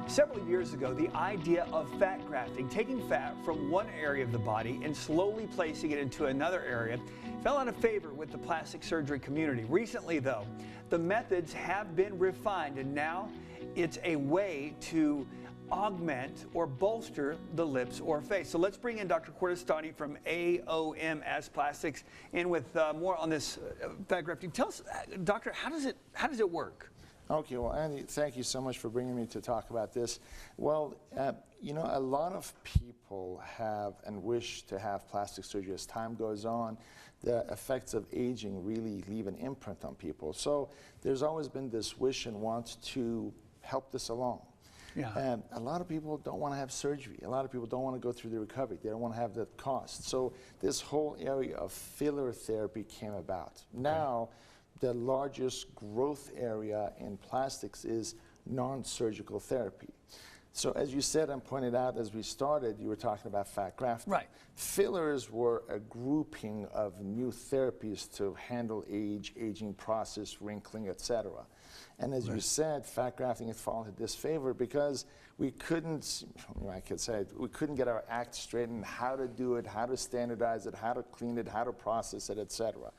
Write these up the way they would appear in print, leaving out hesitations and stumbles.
Several years ago, the idea of fat grafting, taking fat from one area of the body and slowly placing it into another area, fell out of favor with the plastic surgery community. Recently, though, the methods have been refined, and now it's a way to augment or bolster the lips or face. So let's bring in Dr. Kordestani from AOMS Plastics in with more on this fat grafting. Tell us, doctor, how does it work? Okay, well, Andy, thank you so much for bringing me to talk about this. Well, you know, a lot of people have and wish to have plastic surgery. As time goes on, the effects of aging really leave an imprint on people. So there's always been this wish and want to help this along. Yeah. And a lot of people don't want to have surgery. A lot of people don't want to go through the recovery. They don't want to have the cost. So this whole area of filler therapy came about. Okay. Now, the largest growth area in plastics is non-surgical therapy. So as you said and pointed out as we started, you were talking about fat grafting. Right. Fillers were a grouping of new therapies to handle aging process, wrinkling, etc. And as you said, fat grafting had fallen into disfavor because we couldn't, I could say, we couldn't get our act straight in how to do it, how to standardize it, how to clean it, how to process it, etc.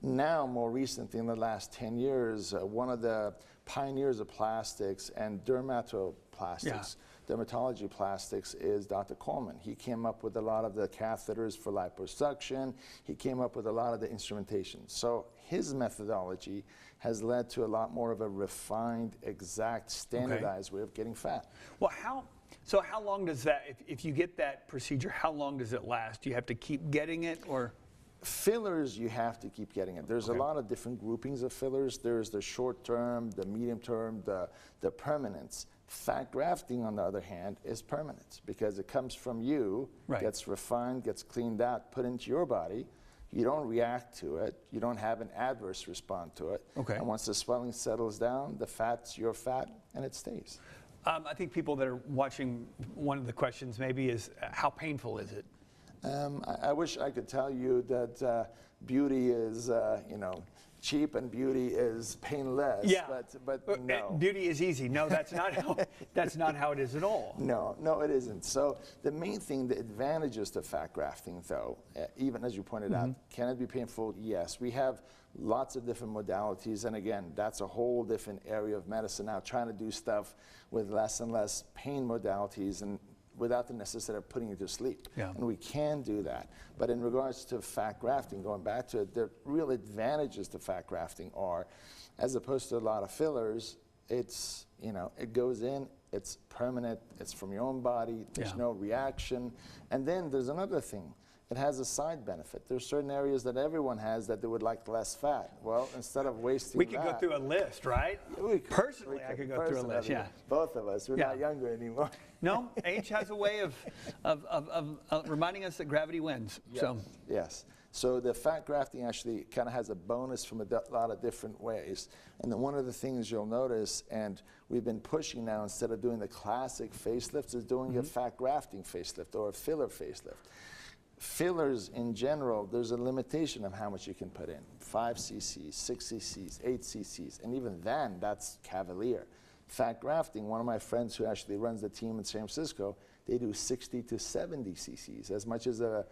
Now, more recently, in the last 10 years, one of the pioneers of plastics and dermatoplastics, dermatology plastics, is Dr. Coleman. He came up with a lot of the catheters for liposuction. He came up with a lot of the instrumentation. So his methodology has led to a lot more of a refined, exact, standardized way of getting fat. Well, how long does that, if you get that procedure, how long does it last? Do you have to keep getting it, or? Fillers, you have to keep getting it. There's a lot of different groupings of fillers. There's the short term, the medium term, the permanence. Fat grafting, on the other hand, is permanent because it comes from you, gets refined, gets cleaned out, put into your body. You don't react to it. You don't have an adverse response to it. Okay. And once the swelling settles down, the fat's your fat, and it stays. I think people that are watching, one of the questions maybe is, how painful is it? I wish I could tell you that beauty is, you know, cheap and beauty is painless. Yeah. But no. Beauty is easy. No, that's not how. That's not how it is at all. No, it isn't. So the main thing, the advantages to fat grafting, though, even as you pointed out, can it be painful? Yes. We have lots of different modalities, and again, that's a whole different area of medicine now, trying to do stuff with less and less pain modalities and without the necessity of putting you to sleep. Yeah. And we can do that. But in regards to fat grafting, going back to it, the real advantages to fat grafting are, as opposed to a lot of fillers, it's, you know, it goes in, it's permanent, it's from your own body, there's no reaction. And then there's another thing. It has a side benefit. There's certain areas that everyone has that they would like less fat. Well, instead of wasting we could go through a list, right? Personally, I could go through a list, Both of us. We're not younger anymore. No, age has a way of reminding us that gravity wins. Yes. So. Yes. So the fat grafting actually kind of has a bonus from a lot of different ways. And then one of the things you'll notice, and we've been pushing now, instead of doing the classic facelifts, is doing a fat grafting facelift or a filler facelift. Fillers in general, there's a limitation of how much you can put in. 5 cc's, 6 cc's, 8 cc's, and even then, that's cavalier. Fat grafting, one of my friends who actually runs the team in San Francisco, they do 60 to 70 cc's, as much as a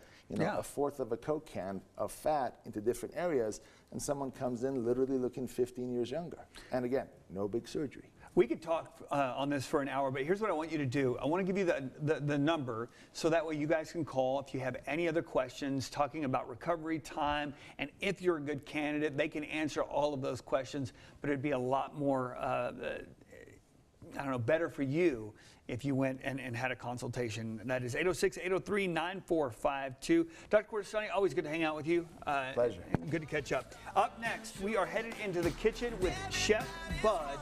fourth of a Coke can of fat into different areas, and someone comes in literally looking 15 years younger. And again, no big surgery. We could talk on this for an hour, but here's what I want you to do. I want to give you the number so that way you guys can call if you have any other questions talking about recovery time, and if you're a good candidate, they can answer all of those questions, but it'd be a lot more, I don't know, better for you if you went and had a consultation. That is 806-803-9452. Dr. Kordestani, always good to hang out with you. Pleasure. Good to catch up. Up next, we are headed into the kitchen with Chef Bud.